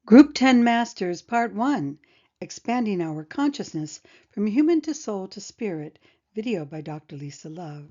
Group 10 Masters Part 1, Expanding Our Consciousness from Human to Soul to Spirit, video by Dr. Lisa Love.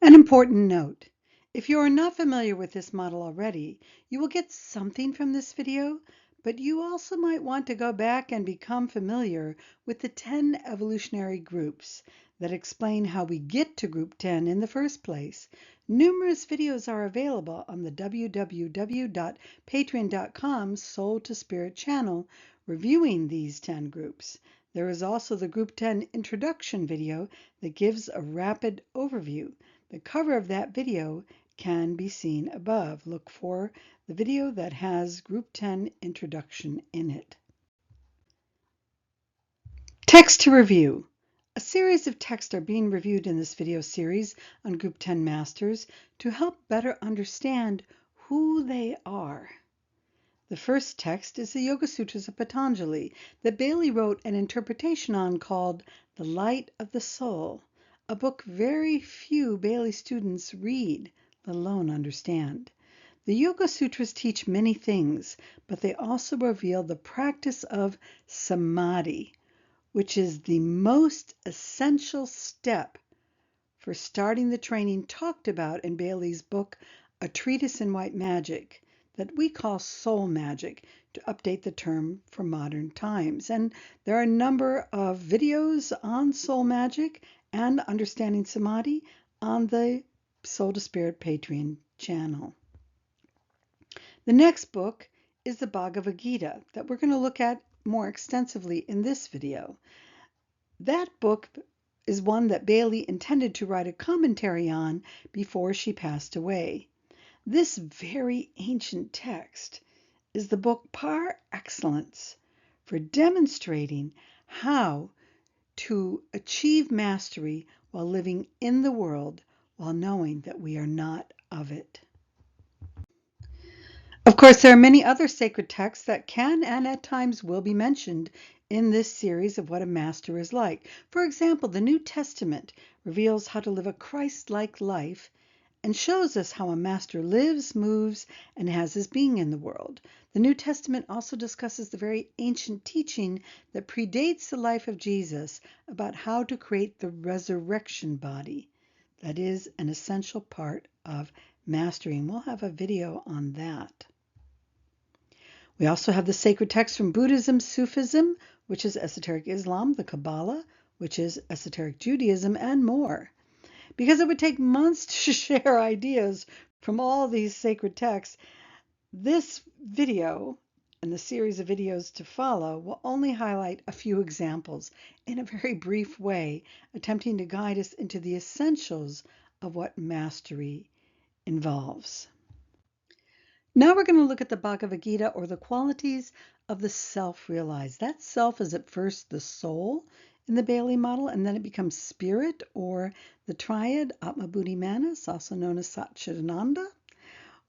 An important note: if you are not familiar with this model already, you will get something from this video, but you also might want to go back and become familiar with the 10 evolutionary groups that explain how we get to Group 10 in the first place. Numerous videos are available on the www.patreon.com Soul to Spirit channel reviewing these 10 groups. There is also the Group 10 introduction video that gives a rapid overview. The cover of that video can be seen above. Look for the video that has Group 10 introduction in it. Text to review. A series of texts are being reviewed in this video series on Group 10 Masters to help better understand who they are. The first text is the Yoga Sutras of Patanjali that Bailey wrote an interpretation on called The Light of the Soul, a book very few Bailey students read, let alone understand. The Yoga Sutras teach many things, but they also reveal the practice of samadhi, which is the most essential step for starting the training talked about in Bailey's book, A Treatise in White Magic, that we call soul magic to update the term for modern times. And there are a number of videos on soul magic and understanding samadhi on the Soul to Spirit Patreon channel. The next book is the Bhagavad-Gita that we're going to look at more extensively in this video. That book is one that Bailey intended to write a commentary on before she passed away. This very ancient text is the book par excellence for demonstrating how to achieve mastery while living in the world while knowing that we are not of it. Of course, there are many other sacred texts that can and at times will be mentioned in this series of what a master is like. For example, the New Testament reveals how to live a Christ-like life and shows us how a master lives, moves, and has his being in the world. The New Testament also discusses the very ancient teaching that predates the life of Jesus about how to create the resurrection body. That is an essential part of mastering. We'll have a video on that. We also have the sacred texts from Buddhism, Sufism, which is esoteric Islam, the Kabbalah, which is esoteric Judaism, and more. Because it would take months to share ideas from all these sacred texts, this video and the series of videos to follow will only highlight a few examples in a very brief way, attempting to guide us into the essentials of what mastery involves. Now we're going to look at the Bhagavad Gita, or the qualities of the self-realized. That self is at first the soul in the Bailey model, and then it becomes spirit, or the triad, Atma Buddhi Manas, also known as Satchidananda,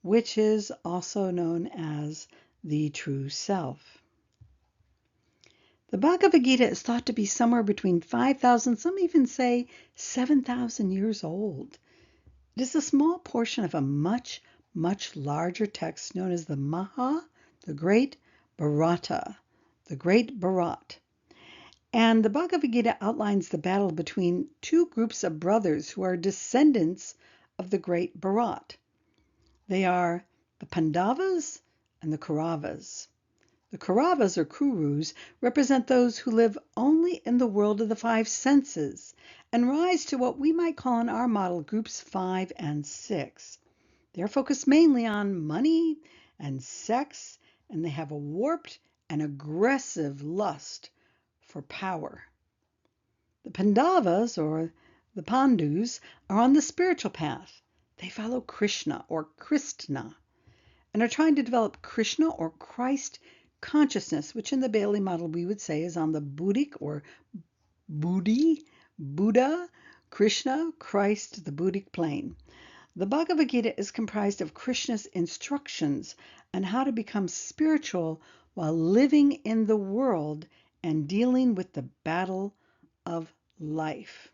which is also known as the true self. The Bhagavad Gita is thought to be somewhere between 5,000, some even say 7,000 years old. It is a small portion of a much larger text known as the Maha, the Great Bharata, the Great Bharat. And the Bhagavad Gita outlines the battle between two groups of brothers who are descendants of the Great Bharat. They are the Pandavas and the Kauravas. The Kauravas, or Kurus, represent those who live only in the world of the five senses and rise to what we might call in our model groups 5 and 6. They're focused mainly on money and sex, and they have a warped and aggressive lust for power. The Pandavas, or the Pandus, are on the spiritual path. They follow Krishna, or Kristna, and are trying to develop Krishna, or Christ consciousness, which in the Bailey model we would say is on the Buddhic, or Buddha, Krishna, Christ, the Buddhic plane. The Bhagavad Gita is comprised of Krishna's instructions on how to become spiritual while living in the world and dealing with the battle of life.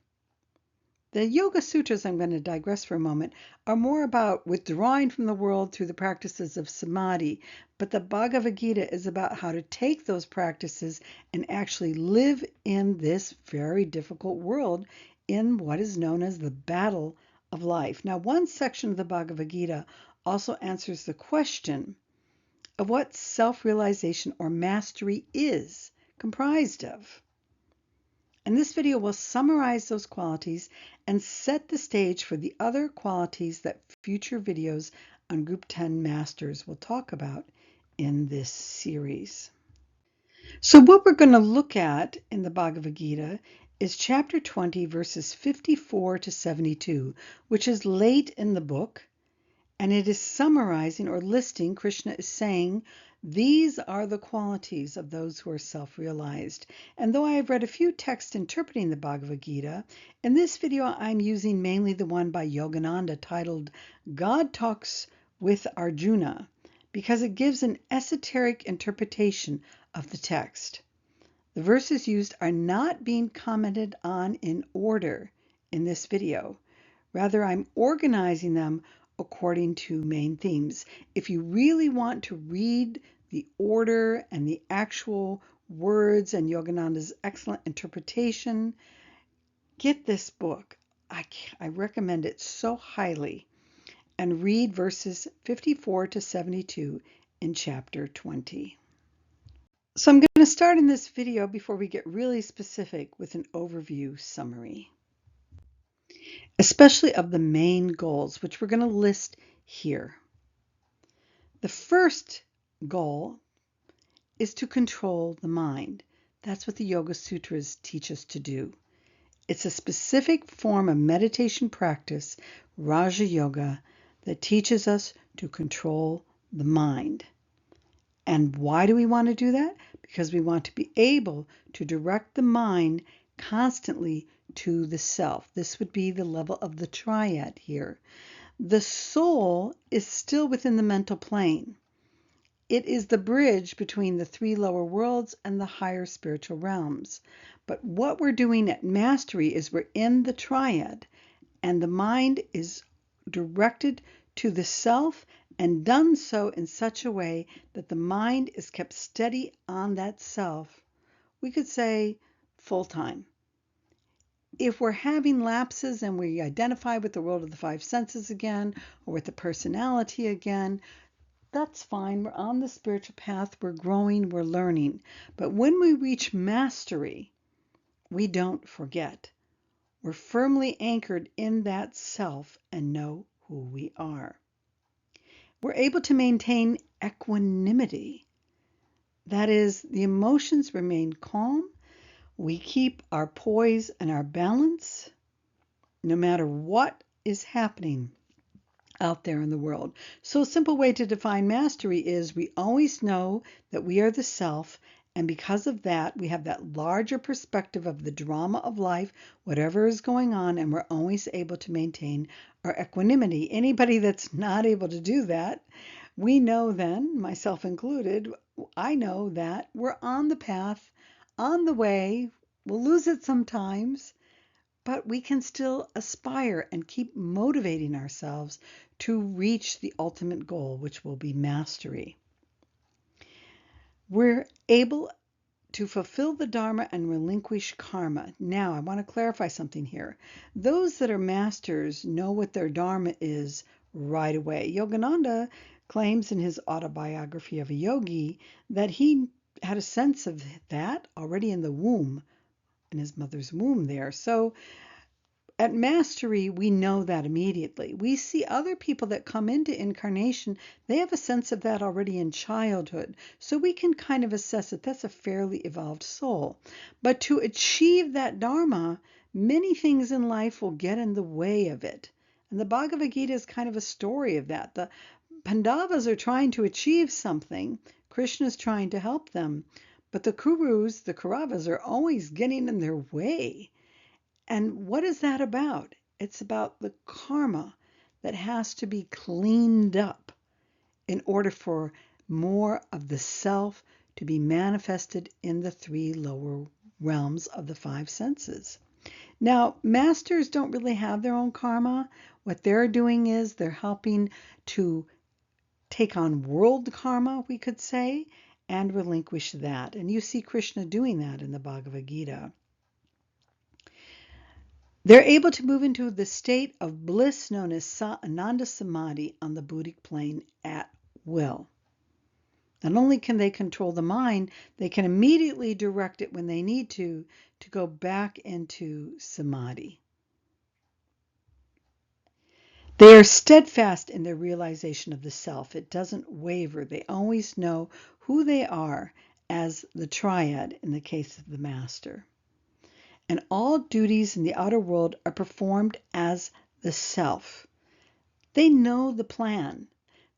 The Yoga Sutras, I'm going to digress for a moment, are more about withdrawing from the world through the practices of samadhi, but the Bhagavad Gita is about how to take those practices and actually live in this very difficult world in what is known as the battle of life. Now, one section of the Bhagavad Gita also answers the question of what self-realization or mastery is comprised of. And this video will summarize those qualities and set the stage for the other qualities that future videos on Group 10 Masters will talk about in this series. So what we're going to look at in the Bhagavad Gita is chapter 20, verses 54 to 72, which is late in the book, and it is summarizing or listing. Krishna is saying, these are the qualities of those who are self-realized. And though I have read a few texts interpreting the Bhagavad Gita, in this video I'm using mainly the one by Yogananda titled God Talks with Arjuna, because it gives an esoteric interpretation of the text. The verses used are not being commented on in order in this video. Rather, I'm organizing them according to main themes. If you really want to read the order and the actual words and Yogananda's excellent interpretation, get this book. I recommend it so highly. And read verses 54 to 72 in chapter 20. So I'm going to start in this video before we get really specific with an overview summary, especially of the main goals, which we're going to list here. The first goal is to control the mind. That's what the Yoga Sutras teach us to do. It's a specific form of meditation practice, Raja Yoga, that teaches us to control the mind. And why do we want to do that? Because we want to be able to direct the mind constantly to the self. This would be the level of the triad here. The soul is still within the mental plane. It is the bridge between the three lower worlds and the higher spiritual realms. But what we're doing at Mastery is we're in the triad, and the mind is directed to the self and done so in such a way that the mind is kept steady on that self. We could say full time. If we're having lapses and we identify with the world of the five senses again, or with the personality again, that's fine. We're on the spiritual path. We're growing. We're learning. But when we reach mastery, we don't forget. We're firmly anchored in that self and know who we are. We're able to maintain equanimity. That is, the emotions remain calm. We keep our poise and our balance no matter what is happening out there in the world. So a simple way to define mastery is we always know that we are the self, and because of that, we have that larger perspective of the drama of life, whatever is going on, and we're always able to maintain our equanimity. Anybody that's not able to do that, we know then, myself included, I know that we're on the path, on the way. We'll lose it sometimes, but we can still aspire and keep motivating ourselves to reach the ultimate goal, which will be mastery. We're able to fulfill the Dharma and relinquish karma. Now, I want to clarify something here. Those that are masters know what their Dharma is right away. Yogananda claims in his autobiography of a yogi that he had a sense of that already in the womb, in his mother's womb there. So at Mastery, we know that immediately. We see other people that come into incarnation, they have a sense of that already in childhood. So we can kind of assess that that's a fairly evolved soul. But to achieve that Dharma, many things in life will get in the way of it. And the Bhagavad Gita is kind of a story of that. The Pandavas are trying to achieve something. Krishna is trying to help them. But the Kurus, the Kauravas, are always getting in their way. And what is that about? It's about the karma that has to be cleaned up in order for more of the self to be manifested in the three lower realms of the five senses. Now, masters don't really have their own karma. What they're doing is they're helping to take on world karma, we could say, and relinquish that. And you see Krishna doing that in the Bhagavad-Gita. They're able to move into the state of bliss known as Ananda Samadhi on the Buddhic plane at will. Not only can they control the mind, they can immediately direct it when they need to go back into Samadhi. They are steadfast in their realization of the self. It doesn't waver. They always know who they are as the triad in the case of the master. And all duties in the outer world are performed as the self. They know the plan.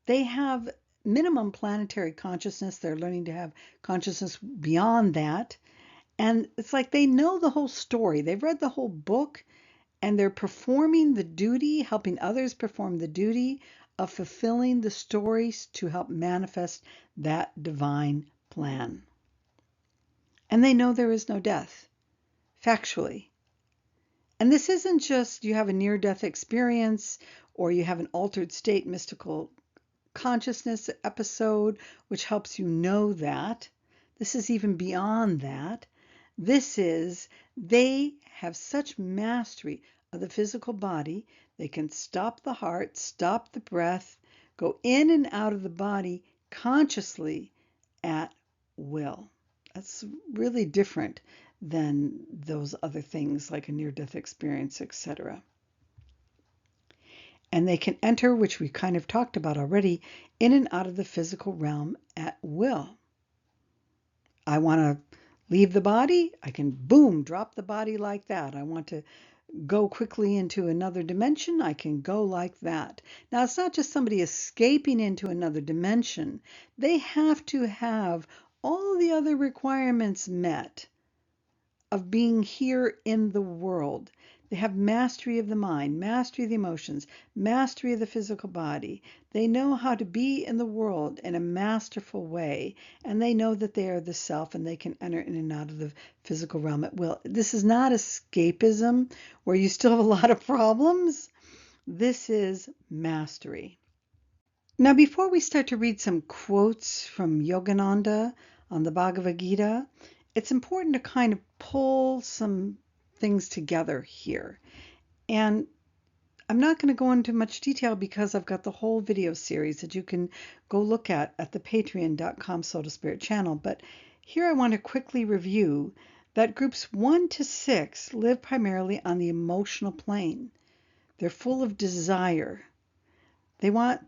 They have minimum planetary consciousness. They're learning to have consciousness beyond that. And it's like they know the whole story. They've read the whole book, and they're performing the duty, helping others perform the duty of fulfilling the stories to help manifest that divine plan. And they know there is no death, factually. And this isn't just you have a near-death experience or you have an altered state mystical consciousness episode, which helps you know that. This is even beyond that. This is, they have such mastery of the physical body, they can stop the heart, stop the breath, go in and out of the body consciously at will. That's really different than those other things like a near-death experience, etc. And they can enter, which we kind of talked about already, in and out of the physical realm at will. I want to leave the body, I can boom, drop the body like that. I want to go quickly into another dimension, I can go like that. Now, it's not just somebody escaping into another dimension. They have to have all the other requirements met of being here in the world. They have mastery of the mind, mastery of the emotions, mastery of the physical body. They know how to be in the world in a masterful way, and they know that they are the self and they can enter in and out of the physical realm at will. This is not escapism where you still have a lot of problems. This is mastery. Now, before we start to read some quotes from Yogananda on the Bhagavad-Gita, it's important to kind of pull some things together here. And I'm not going to go into much detail because I've got the whole video series that you can go look at the patreon.com Soul to Spirit channel. But here I want to quickly review that groups 1 to 6 live primarily on the emotional plane. They're full of desire. They want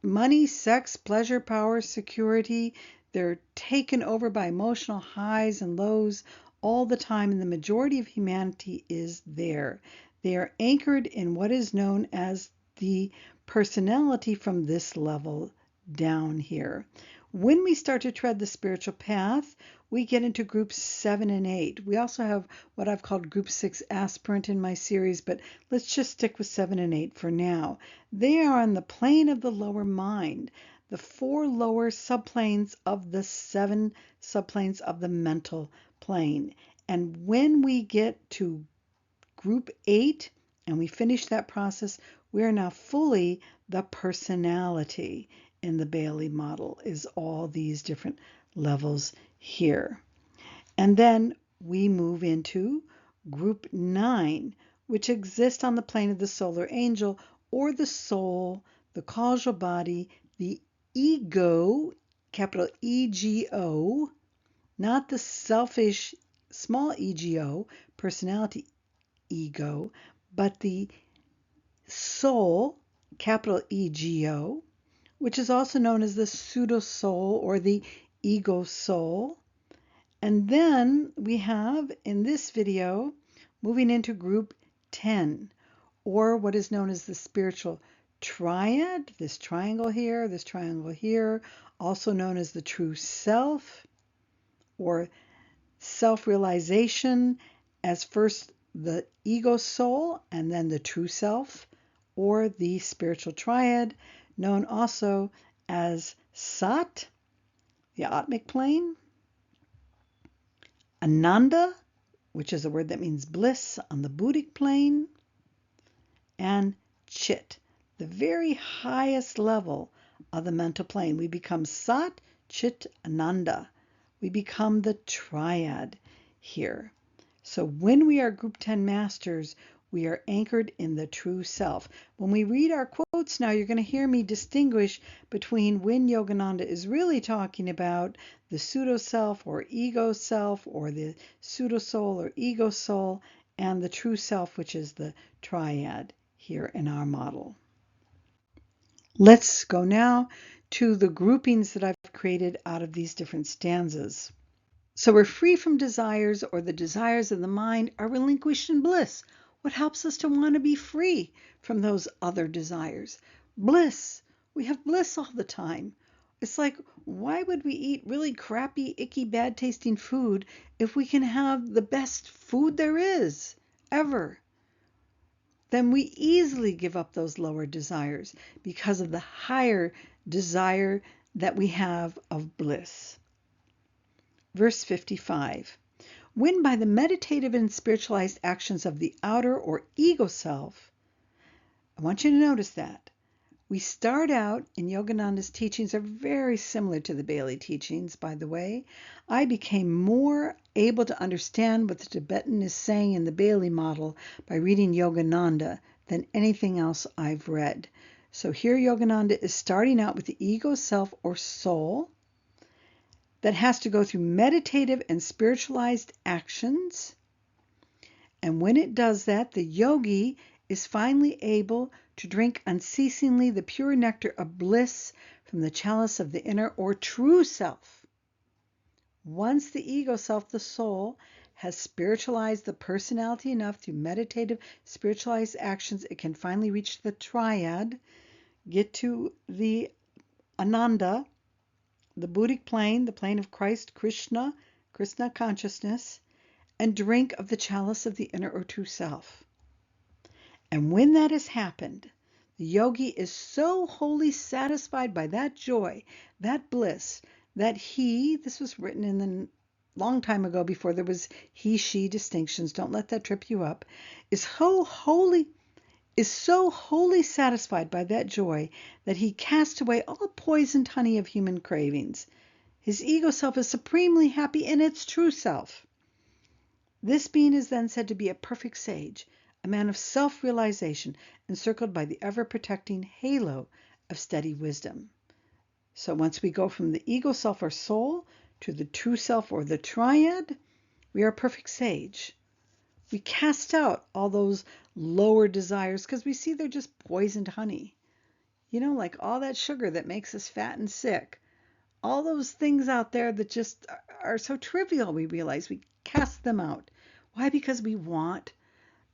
money, sex, pleasure, power, security. They're taken over by emotional highs and lows all the time, and the majority of humanity is there. They are anchored in what is known as the personality from this level down here. When we start to tread the spiritual path, we get into groups 7 and 8. We also have what I've called group 6 aspirant in my series, but let's just stick with 7 and 8 for now. They are on the plane of the lower mind, the 4 lower subplanes of the 7 subplanes of the mental plane. And when we get to group 8 and we finish that process, we are now fully the personality in the Bailey model, is all these different levels here. And then we move into group 9, which exists on the plane of the solar angel, or the soul, the causal body, the ego, capital E-G-O, not the selfish small ego, personality ego, but the soul, capital E-G-O, which is also known as the pseudo-soul or the ego soul. And then we have, in this video, moving into group 10, or what is known as the spiritual triad, this triangle here, also known as the true self, or self-realization as first the ego soul and then the true self, or the spiritual triad, known also as Sat, the Atmic plane, Ananda, which is a word that means bliss on the Buddhic plane, and Chit, the very highest level of the mental plane. We become Sat, Chit, Ananda. We become the triad here. So when we are Group 10 Masters, we are anchored in the true self. When we read our quotes now, you're going to hear me distinguish between when Yogananda is really talking about the pseudo-self or ego self, or the pseudo-soul or ego soul, and the true self, which is the triad here in our model. Let's go now to the groupings that I've created out of these different stanzas. So we're free from desires, or the desires of the mind are relinquished in bliss. What helps us to want to be free from those other desires? Bliss. We have bliss all the time. It's like, why would we eat really crappy, icky, bad tasting food if we can have the best food there is ever? Then we easily give up those lower desires because of the higher desire that we have of bliss. Verse 55. When by the meditative and spiritualized actions of the outer or ego self, I want you to notice that. We start out, in Yogananda's teachings are very similar to the Bailey teachings, by the way. I became more able to understand what the Tibetan is saying in the Bailey model by reading Yogananda than anything else I've read. So here Yogananda is starting out with the ego self or soul that has to go through meditative and spiritualized actions. And when it does that, the yogi is finally able to drink unceasingly the pure nectar of bliss from the chalice of the inner or true self. Once the ego self, the soul, has spiritualized the personality enough through meditative, spiritualized actions, it can finally reach the triad, get to the Ananda, the Buddhic plane, the plane of Christ, Krishna consciousness, and drink of the chalice of the inner or true self. And when that has happened, the yogi is so wholly satisfied by that joy, that bliss, that this was written in the long time ago before there was he, she distinctions, don't let that trip you up, is so wholly satisfied by that joy that he casts away all poisoned honey of human cravings. His ego self is supremely happy in its true self. This being is then said to be a perfect sage, a man of self-realization, encircled by the ever-protecting halo of steady wisdom. So once we go from the ego self or soul to the true self or the triad, we are a perfect sage. We cast out all those lower desires because we see they're just poisoned honey. Like all that sugar that makes us fat and sick. All those things out there that just are so trivial, we realize we cast them out. Why? Because we want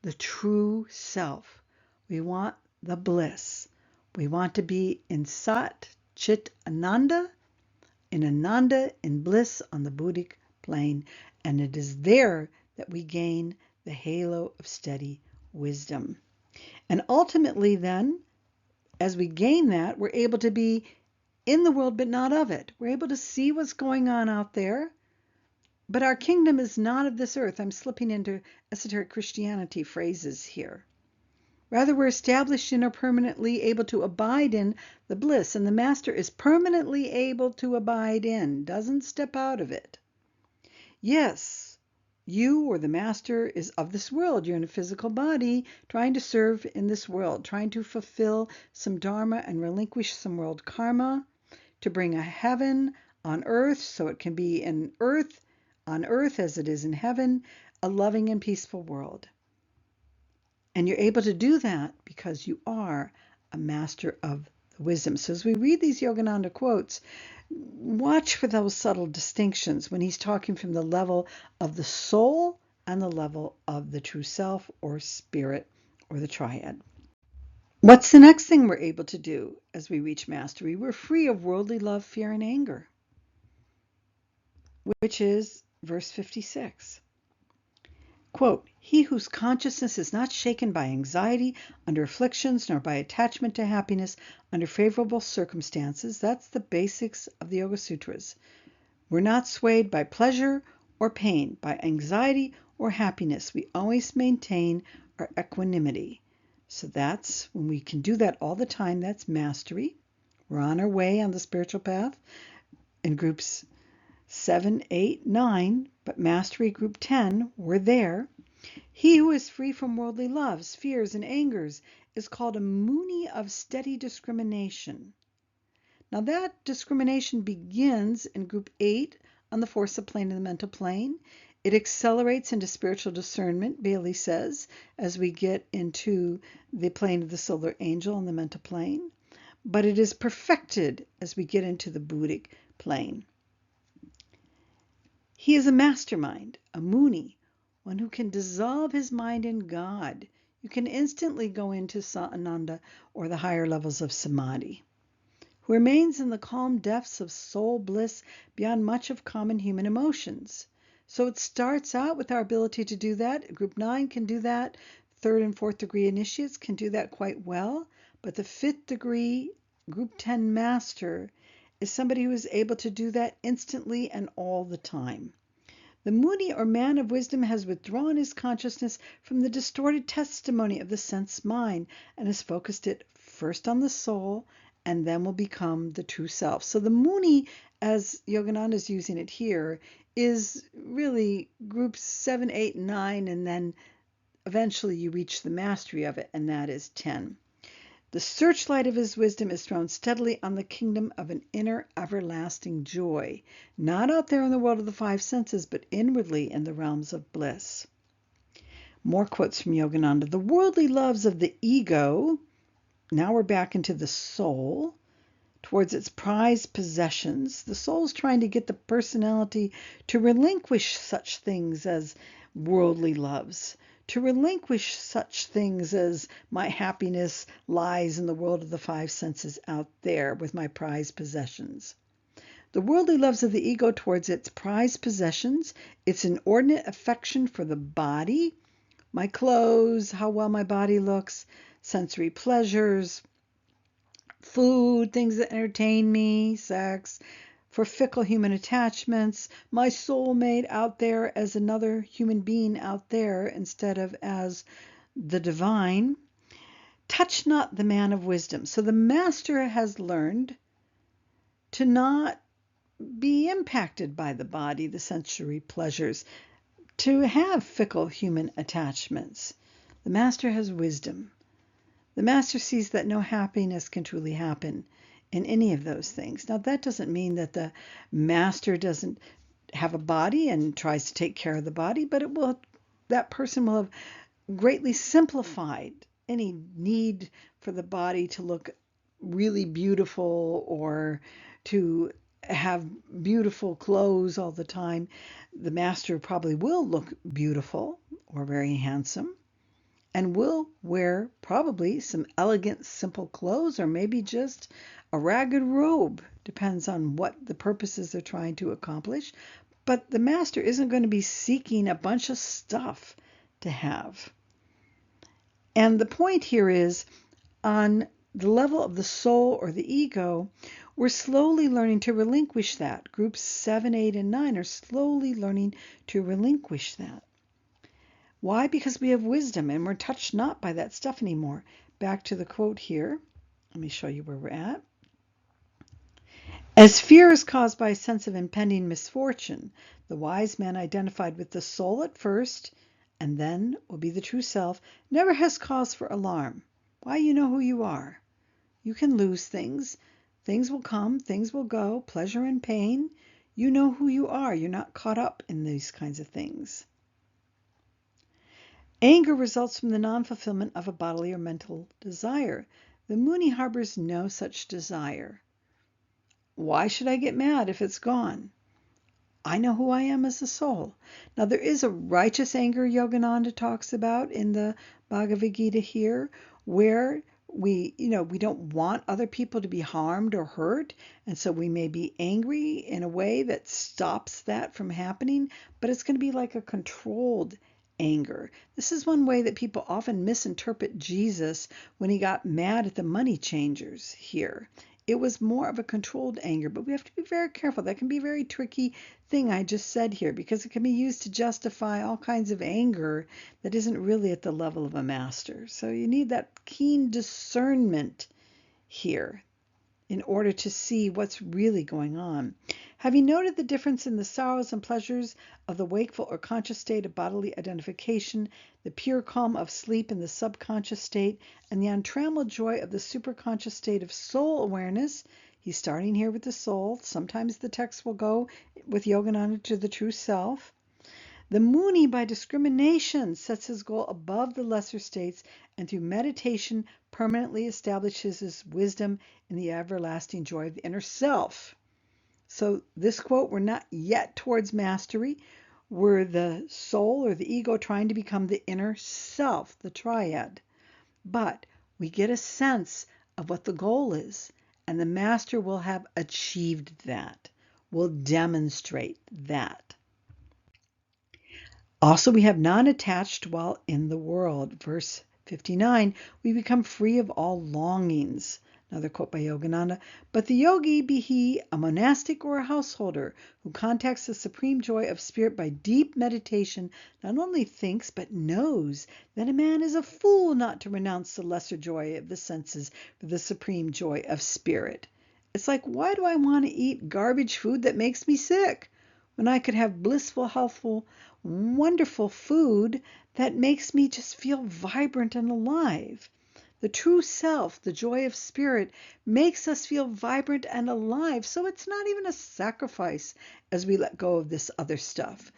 the true self. We want the bliss. We want to be in Sat, Chit, Ananda, in bliss on the Buddhic plane. And it is there that we gain the halo of steady wisdom. And ultimately then, as we gain that, we're able to be in the world but not of it. We're able to see what's going on out there. But our kingdom is not of this earth. I'm slipping into esoteric Christianity phrases here. Rather, we're established in or permanently able to abide in the bliss. And the master is permanently able to abide in, doesn't step out of it. Yes, you or the master is of this world. You're in a physical body trying to serve in this world, trying to fulfill some dharma and relinquish some world karma to bring a heaven on earth so it can be on earth as it is in heaven, a loving and peaceful world. And you're able to do that because you are a master of the wisdom. So as we read these Yogananda quotes, watch for those subtle distinctions when he's talking from the level of the soul and the level of the true self or spirit or the triad. What's the next thing we're able to do as we reach mastery? We're free of worldly love, fear, and anger, which is verse 56. Quote, he whose consciousness is not shaken by anxiety under afflictions, nor by attachment to happiness under favorable circumstances. That's the basics of the Yoga Sutras. We're not swayed by pleasure or pain, by anxiety or happiness. We always maintain our equanimity. So that's when we can do that all the time. That's mastery. We're on our way on the spiritual path in groups 7, 8, 9, but mastery group 10, we're there. He who is free from worldly loves, fears, and angers is called a Muni of steady discrimination. Now that discrimination begins in group 8 on the fourth subplane of the mental plane. It accelerates into spiritual discernment, Bailey says, as we get into the plane of the solar angel on the mental plane. But it is perfected as we get into the Buddhic plane. He is a mastermind, a Muni, one who can dissolve his mind in God. You can instantly go into Satananda or the higher levels of Samadhi, who remains in the calm depths of soul bliss beyond much of common human emotions. So it starts out with our ability to do that. Group 9 can do that. 3rd and 4th degree initiates can do that quite well. But the 5th degree group 10 master is somebody who is able to do that instantly and all the time. The Muni or man of wisdom has withdrawn his consciousness from the distorted testimony of the sense mind and has focused it first on the soul and then will become the true self. So the Muni, as Yogananda is using it here, is really groups 7, 8, and 9, and then eventually you reach the mastery of it, and that is 10. The searchlight of his wisdom is thrown steadily on the kingdom of an inner everlasting joy, not out there in the world of the 5 senses, but inwardly in the realms of bliss. More quotes from Yogananda. The worldly loves of the ego, now we're back into the soul, towards its prized possessions. The soul's trying to get the personality to relinquish such things as worldly loves, to relinquish such things as my happiness lies in the world of the 5 senses out there with my prized possessions. The worldly loves of the ego towards its prized possessions, its inordinate affection for the body, my clothes, how well my body looks, sensory pleasures, food, things that entertain me, sex, for fickle human attachments, my soulmate out there as another human being out there instead of as the divine. Touch not the man of wisdom. So the master has learned to not be impacted by the body, the sensory pleasures, to have fickle human attachments. The master has wisdom. The master sees that no happiness can truly happen in any of those things. Now, that doesn't mean that the master doesn't have a body and tries to take care of the body, but that person will have greatly simplified any need for the body to look really beautiful or to have beautiful clothes all the time. The master probably will look beautiful or very handsome, and will wear probably some elegant, simple clothes, or maybe just a ragged robe. Depends on what the purposes they're trying to accomplish. But the master isn't going to be seeking a bunch of stuff to have. And the point here is, on the level of the soul or the ego, we're slowly learning to relinquish that. Groups 7, 8, and 9 are slowly learning to relinquish that. Why? Because we have wisdom and we're touched not by that stuff anymore. Back to the quote here. Let me show you where we're at. As fear is caused by a sense of impending misfortune, the wise man identified with the soul at first, and then will be the true self, never has cause for alarm. Why? You know who you are. You can lose things. Things will come, things will go, pleasure and pain. You know who you are. You're not caught up in these kinds of things. Anger results from the non-fulfillment of a bodily or mental desire. The Muni harbors no such desire. Why should I get mad if it's gone? I know who I am as a soul. Now, there is a righteous anger Yogananda talks about in the Bhagavad-Gita here, where we don't want other people to be harmed or hurt, and so we may be angry in a way that stops that from happening, but it's going to be like a controlled anger. This is one way that people often misinterpret Jesus when he got mad at the money changers here. it was more of a controlled anger, but we have to be very careful. That can be a very tricky thing I just said here, because it can be used to justify all kinds of anger that isn't really at the level of a master. So you need that keen discernment here in order to see what's really going on. Have you noted the difference in the sorrows and pleasures of the wakeful or conscious state of bodily identification, the pure calm of sleep in the subconscious state, and the untrammeled joy of the superconscious state of soul awareness? He's starting here with the soul. Sometimes the text will go with Yogananda to the true self. The Muni, by discrimination, sets his goal above the lesser states, and through meditation permanently establishes his wisdom in the everlasting joy of the inner self. So this quote, we're not yet towards mastery. We're the soul or the ego trying to become the inner self, the triad. But we get a sense of what the goal is, and the master will have achieved that, will demonstrate that. Also, we have non-attached while in the world. Verse 59, we become free of all longings. Another quote by Yogananda. But the yogi, be he a monastic or a householder, who contacts the supreme joy of spirit by deep meditation, not only thinks but knows that a man is a fool not to renounce the lesser joy of the senses for the supreme joy of spirit. It's like, why do I want to eat garbage food that makes me sick, when I could have blissful, healthful, wonderful food that makes me just feel vibrant and alive? The true self, the joy of spirit, makes us feel vibrant and alive. So it's not even a sacrifice as we let go of this other stuff.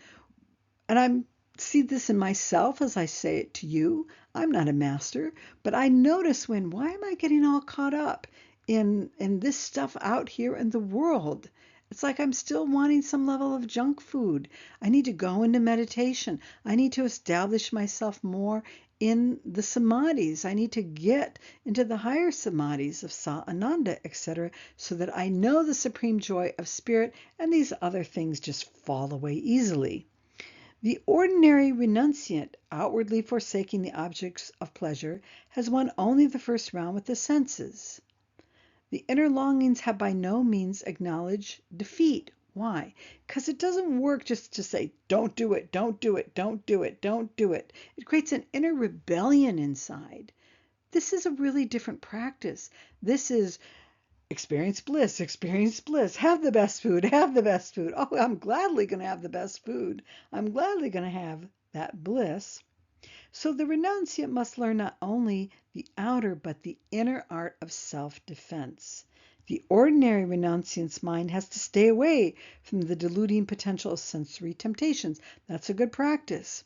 And I see this in myself as I say it to you. I'm not a master, but I notice why am I getting all caught up in this stuff out here in the world? It's like I'm still wanting some level of junk food. I need to go into meditation. I need to establish myself more in the samadhis. I need to get into the higher samadhis of Sa Ananda, etc., so that I know the supreme joy of spirit, and these other things just fall away easily. The ordinary renunciant, outwardly forsaking the objects of pleasure, has won only the first round with the senses. The inner longings have by no means acknowledged defeat. Why? Because it doesn't work just to say, don't do it, don't do it, don't do it, don't do it. It creates an inner rebellion inside. This is a really different practice. This is experience bliss, have the best food, have the best food. Oh, I'm gladly going to have the best food. I'm gladly going to have that bliss. So the renunciant must learn not only the outer but the inner art of self-defense. The ordinary renunciant's mind has to stay away from the deluding potential of sensory temptations. That's a good practice.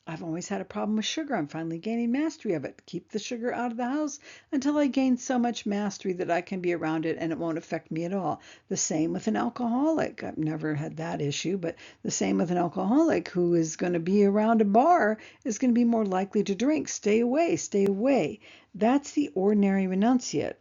I've always had a problem with sugar. I'm finally gaining mastery of it. Keep the sugar out of the house until I gain so much mastery that I can be around it and it won't affect me at all. The same with an alcoholic. I've never had that issue, but the same with an alcoholic who is going to be around a bar is going to be more likely to drink. Stay away, stay away. That's the ordinary renunciate.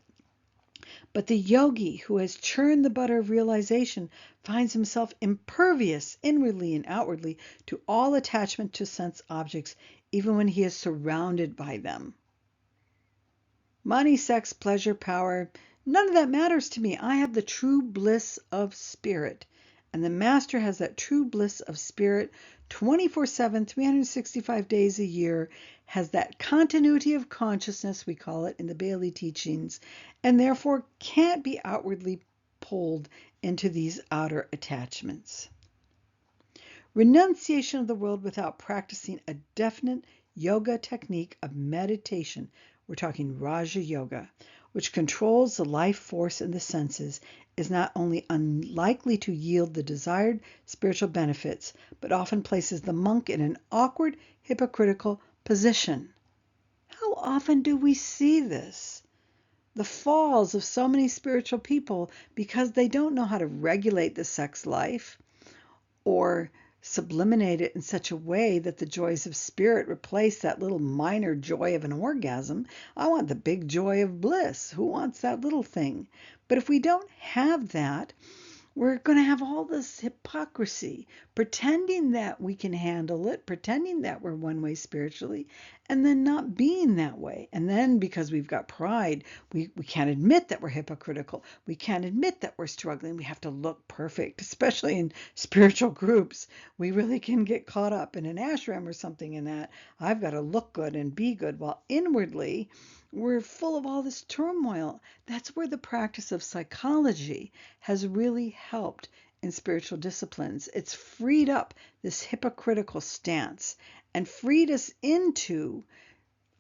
But the yogi who has churned the butter of realization finds himself impervious inwardly and outwardly to all attachment to sense objects, even when he is surrounded by them. Money, sex, pleasure, power, none of that matters to me. I have the true bliss of spirit. And the master has that true bliss of spirit 24/7, 365 days a year, has that continuity of consciousness, we call it in the Bailey teachings, and therefore can't be outwardly pulled into these outer attachments. Renunciation of the world without practicing a definite yoga technique of meditation, we're talking Raja Yoga, which controls the life force in the senses, is not only unlikely to yield the desired spiritual benefits, but often places the monk in an awkward, hypocritical position. How often do we see this? The falls of so many spiritual people because they don't know how to regulate the sex life or subliminate it in such a way that the joys of spirit replace that little minor joy of an orgasm. I want the big joy of bliss. Who wants that little thing? But if we don't have that, We're going to have all this hypocrisy, pretending that we can handle it, pretending that we're one way spiritually, and then not being that way. And then because we've got pride, we can't admit that we're hypocritical. We can't admit that we're struggling. We have to look perfect, especially in spiritual groups. We really can get caught up in an ashram or something in that. I've got to look good and be good, while inwardly we're full of all this turmoil. That's where the practice of psychology has really helped in spiritual disciplines. It's freed up this hypocritical stance and freed us into,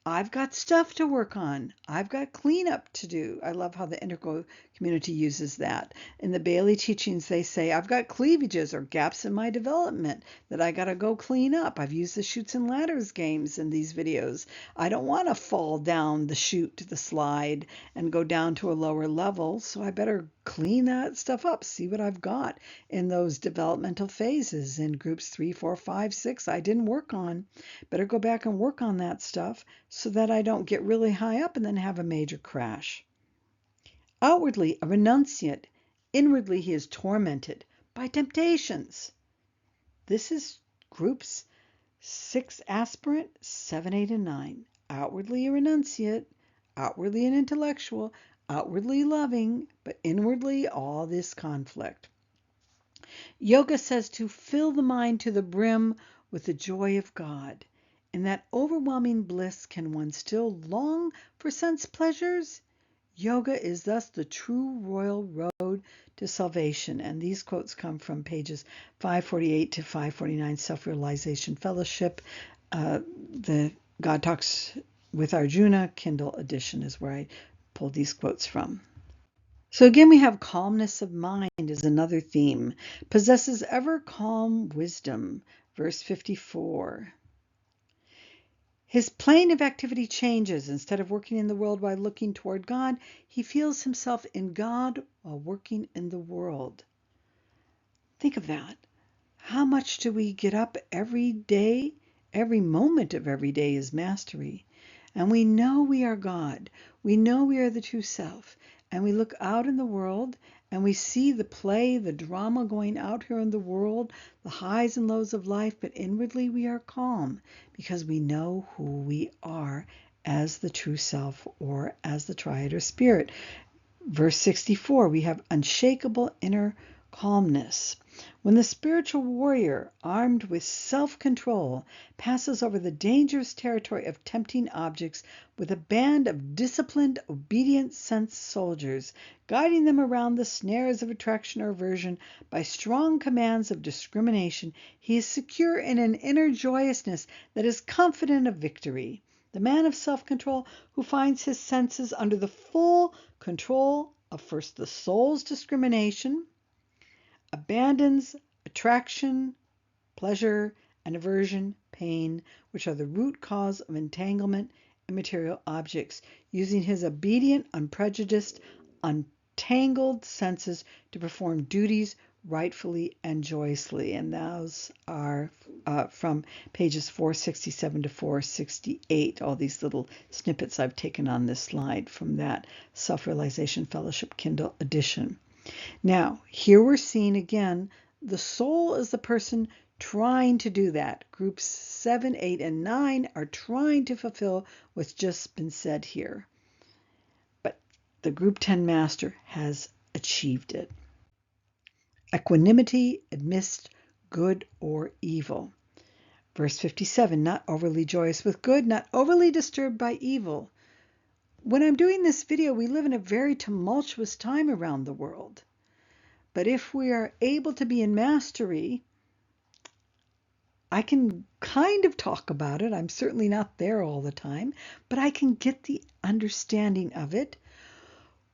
I've got stuff to work on. I've got cleanup to do. I love how the integral community uses that. In the Bailey teachings, they say, I've got cleavages or gaps in my development that I got to go clean up. I've used the chutes and ladders games in these videos. I don't want to fall down the chute to the slide and go down to a lower level, so I better clean that stuff up, see what I've got in those developmental phases in groups 3, 4, 5, 6 I didn't work on. Better go back and work on that stuff so that I don't get really high up and then have a major crash. Outwardly a renunciate, inwardly he is tormented by temptations. This is groups 6 aspirant, 7, 8, and 9. Outwardly a renunciate, outwardly an intellectual, outwardly loving, but inwardly all this conflict. Yoga says to fill the mind to the brim with the joy of God. In that overwhelming bliss, can one still long for sense pleasures? Yoga is thus the true royal road to salvation. And these quotes come from pages 548 to 549, Self-Realization Fellowship. The God Talks with Arjuna, Kindle edition is where I pulled these quotes from. So again, we have calmness of mind is another theme. Possesses ever calm wisdom, verse 54. His plane of activity changes. Instead of working in the world while looking toward God, he feels himself in God while working in the world. Think of that. How much do we get up every day? Every moment of every day is mastery. And we know we are God. We know we are the true self. And we look out in the world and we see the play, the drama going out here in the world, the highs and lows of life, but inwardly we are calm because we know who we are as the true self or as the triad or spirit. Verse 64, we have unshakable inner calmness. When the spiritual warrior, armed with self-control, passes over the dangerous territory of tempting objects with a band of disciplined, obedient sense soldiers, guiding them around the snares of attraction or aversion by strong commands of discrimination, he is secure in an inner joyousness that is confident of victory. The man of self-control who finds his senses under the full control of first the soul's discrimination, abandons attraction, pleasure, and aversion, pain, which are the root cause of entanglement in material objects, using his obedient, unprejudiced, untangled senses to perform duties rightfully and joyously. And those are from pages 467 to 468, all these little snippets I've taken on this slide from that Self-Realization Fellowship Kindle edition. Now, here we're seeing again, the soul is the person trying to do that. Groups 7, 8, and 9 are trying to fulfill what's just been said here. But the Group 10 Master has achieved it. Equanimity amidst good or evil. Verse 57, not overly joyous with good, not overly disturbed by evil. When I'm doing this video, we live in a very tumultuous time around the world. But if we are able to be in mastery, I can kind of talk about it. I'm certainly not there all the time, but I can get the understanding of it.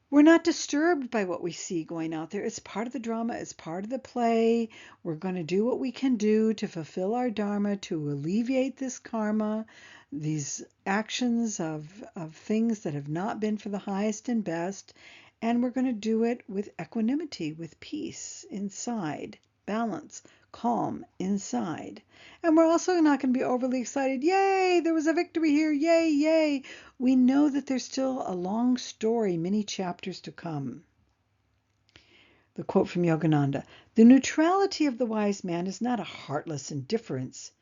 We're not disturbed by what we see going out there. It's part of the drama. It's part of the play. We're going to do what we can do to fulfill our dharma, to alleviate this karma, these actions of things that have not been for the highest and best. And we're going to do it with equanimity, with peace inside, balance, calm inside. And we're also not going to be overly excited. Yay, there was a victory here. Yay, yay. We know that there's still a long story, many chapters to come. The quote from Yogananda, "The neutrality of the wise man is not a heartless indifference,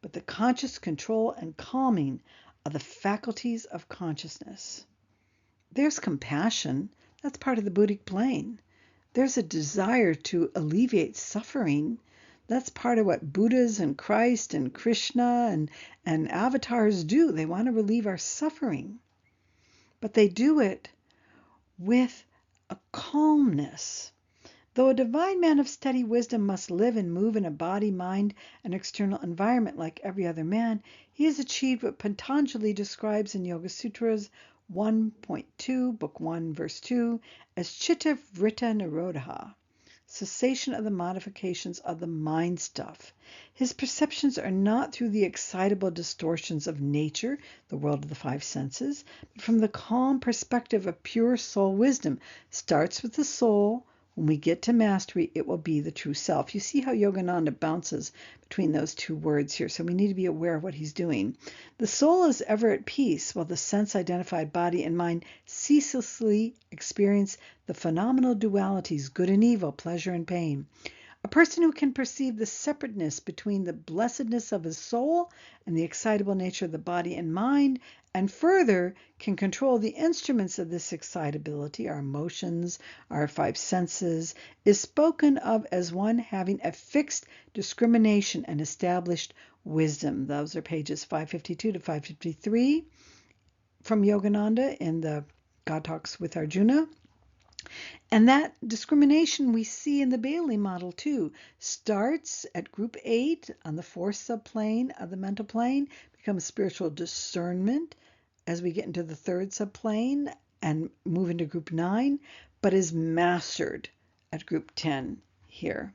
but the conscious control and calming of the faculties of consciousness." There's compassion. That's part of the Buddhic plane. There's a desire to alleviate suffering. That's part of what Buddhas and Christ and Krishna and avatars do. They want to relieve our suffering. But they do it with a calmness. Though a divine man of steady wisdom must live and move in a body, mind, and external environment like every other man, he has achieved what Patanjali describes in Yoga Sutras 1.2, Book 1, Verse 2, as Chitta Vritta Nirodha, cessation of the modifications of the mind stuff. His perceptions are not through the excitable distortions of nature, the world of the five senses, but from the calm perspective of pure soul wisdom. Starts with the soul. When we get to mastery, it will be the true self. You see how Yogananda bounces between those two words here, so we need to be aware of what he's doing. The soul is ever at peace, while the sense-identified body and mind ceaselessly experience the phenomenal dualities, good and evil, pleasure and pain. A person who can perceive the separateness between the blessedness of his soul and the excitable nature of the body and mind, and further can control the instruments of this excitability, our emotions, our five senses, is spoken of as one having a fixed discrimination and established wisdom. Those are pages 552 to 553 from Yogananda in the God Talks with Arjuna. And that discrimination we see in the Bailey model too. Starts at group 8 on the fourth subplane of the mental plane, becomes spiritual discernment as we get into the third subplane and move into group 9, but is mastered at group 10 here.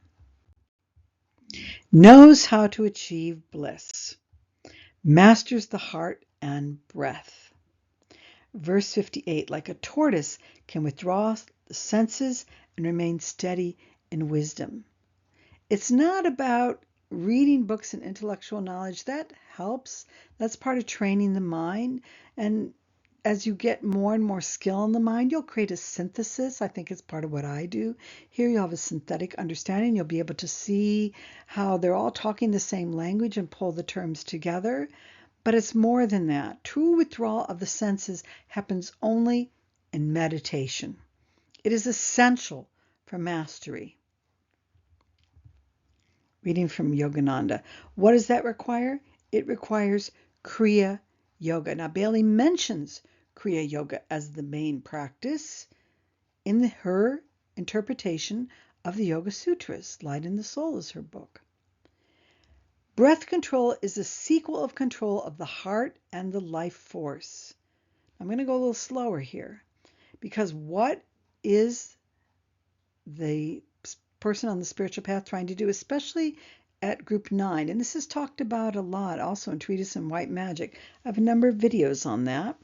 Knows how to achieve bliss. Masters the heart and breath. Verse 58, like a tortoise can withdraw the senses and remain steady in wisdom. It's not about reading books and intellectual knowledge. That helps. That's part of training the mind. And as you get more and more skill in the mind, you'll create a synthesis. I think it's part of what I do. Here you'll have a synthetic understanding. You'll be able to see how they're all talking the same language and pull the terms together. But it's more than that. True withdrawal of the senses happens only in meditation. It is essential for mastery. Reading from Yogananda. What does that require? It requires Kriya Yoga. Now, Bailey mentions Kriya Yoga as the main practice in her interpretation of the Yoga Sutras. Light in the Soul is her book. Breath control is a sequel of control of the heart and the life force. I'm going to go a little slower here, because what is the person on the spiritual path trying to do, especially at group 9? And this is talked about a lot also in Treatise on White Magic. I have a number of videos on that.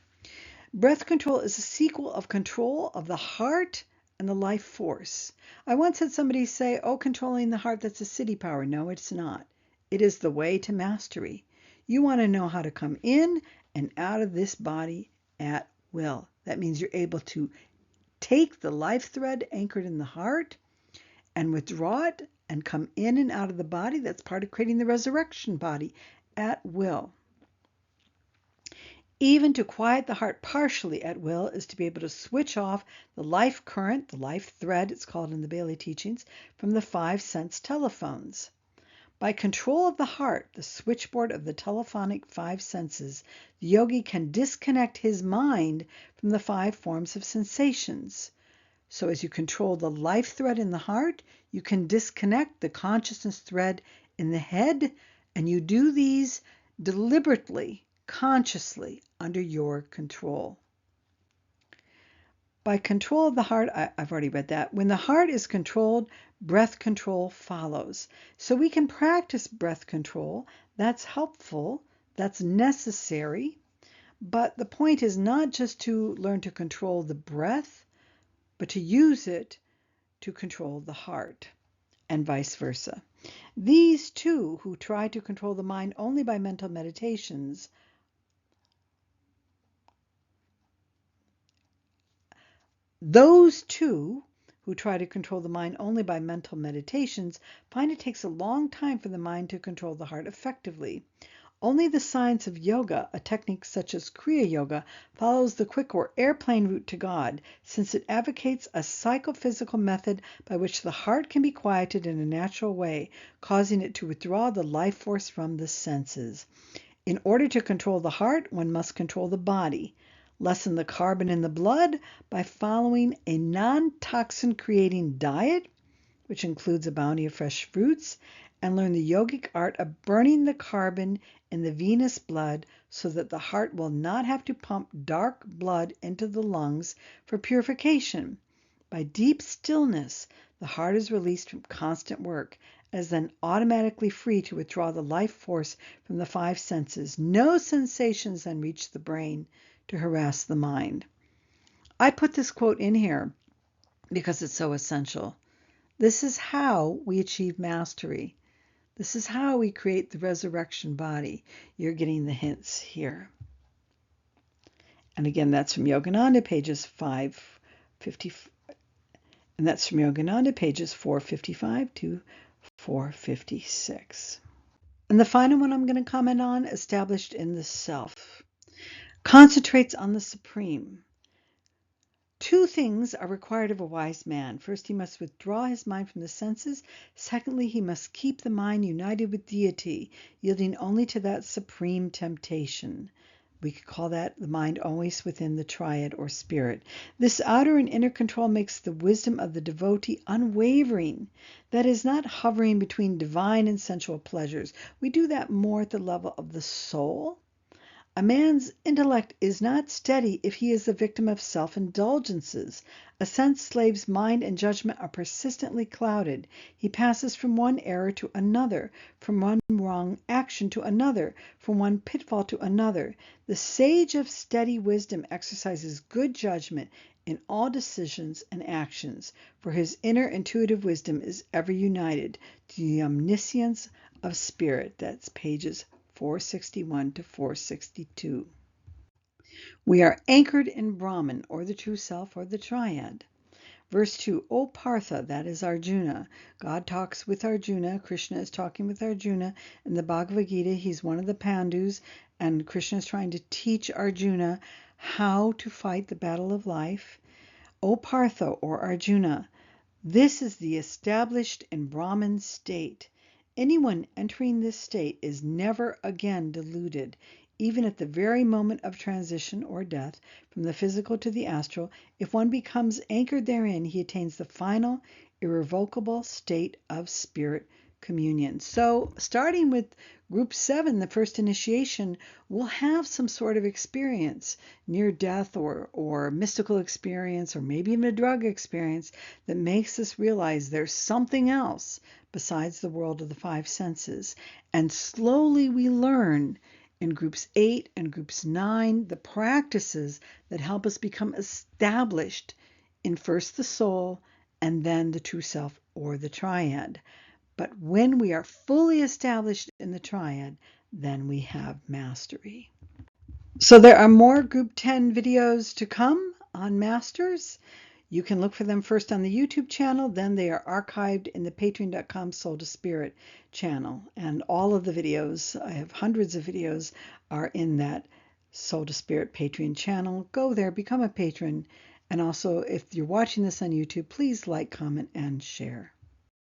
Breath control is a sequel of control of the heart and the life force. I once had somebody say, oh, controlling the heart, that's a city power. No, it's not. It is the way to mastery. You want to know how to come in and out of this body at will. That means you're able to take the life thread anchored in the heart and withdraw it and come in and out of the body. That's part of creating the resurrection body at will. Even to quiet the heart partially at will is to be able to switch off the life current, the life thread, it's called in the Bailey teachings, from the five sense telephones. By control of the heart, the switchboard of the telephonic five senses, the yogi can disconnect his mind from the five forms of sensations. So as you control the life thread in the heart, you can disconnect the consciousness thread in the head, and you do these deliberately, consciously, under your control. By control of the heart, I've already read that. When the heart is controlled, breath control follows. So we can practice breath control. That's helpful. That's necessary. But the point is not just to learn to control the breath, but to use it to control the heart, and vice versa. These two who try to control the mind only by mental meditations Those two who try to control the mind only by mental meditations find it takes a long time for the mind to control the heart effectively. Only the science of yoga, a technique such as Kriya Yoga, follows the quick or airplane route to God, since it advocates a psychophysical method by which the heart can be quieted in a natural way, causing it to withdraw the life force from the senses. In order to control the heart, one must control the body, lessen the carbon in the blood by following a non-toxin creating diet, which includes a bounty of fresh fruits, and learn the yogic art of burning the carbon in the venous blood so that the heart will not have to pump dark blood into the lungs for purification. By deep stillness, the heart is released from constant work, and is then automatically free to withdraw the life force from the five senses. No sensations then reach the brain to harass the mind. I put this quote in here because it's so essential. This is how we achieve mastery. This is how we create the resurrection body. You're getting the hints here. And again, that's from Yogananda, pages 550, and that's from Yogananda, pages 455 to 456. And the final one I'm going to comment on, established in the self, concentrates on the supreme. Two things are required of a wise man. First, he must withdraw his mind from the senses. Secondly, he must keep the mind united with deity, yielding only to that supreme temptation. We could call that the mind always within the triad or spirit. This outer and inner control makes the wisdom of the devotee unwavering. That is, not hovering between divine and sensual pleasures. We do that more at the level of the soul. A man's intellect is not steady if he is the victim of self-indulgences. A sense slave's mind and judgment are persistently clouded. He passes from one error to another, from one wrong action to another, from one pitfall to another. The sage of steady wisdom exercises good judgment in all decisions and actions, for his inner intuitive wisdom is ever united to the omniscience of spirit. That's pages 461 to 462. We are anchored in Brahman, or the true self, or the triad. Verse 2, O Partha, that is Arjuna. God talks with Arjuna. Krishna is talking with Arjuna. In the Bhagavad-Gita, he's one of the Pandus, and Krishna is trying to teach Arjuna how to fight the battle of life. O Partha, or Arjuna, this is the established in Brahman state. Anyone entering this state is never again deluded. Even at the very moment of transition or death from the physical to the astral, if one becomes anchored therein, he attains the final, irrevocable state of spirit communion. So, starting with group 7, the first initiation, we'll have some sort of experience, near death or mystical experience, or maybe even a drug experience that makes us realize there's something else besides the world of the five senses. And slowly we learn in groups 8 and groups 9 the practices that help us become established in first the soul and then the true self or the triad. But when we are fully established in the triad, then we have mastery. So there are more group 10 videos to come on masters. You can look for them first on the YouTube channel, then they are archived in the patreon.com Soul to Spirit channel. And all of the videos, I have hundreds of videos, are in that Soul to Spirit Patreon channel. Go there, become a patron. And also, if you're watching this on YouTube, please like, comment, and share.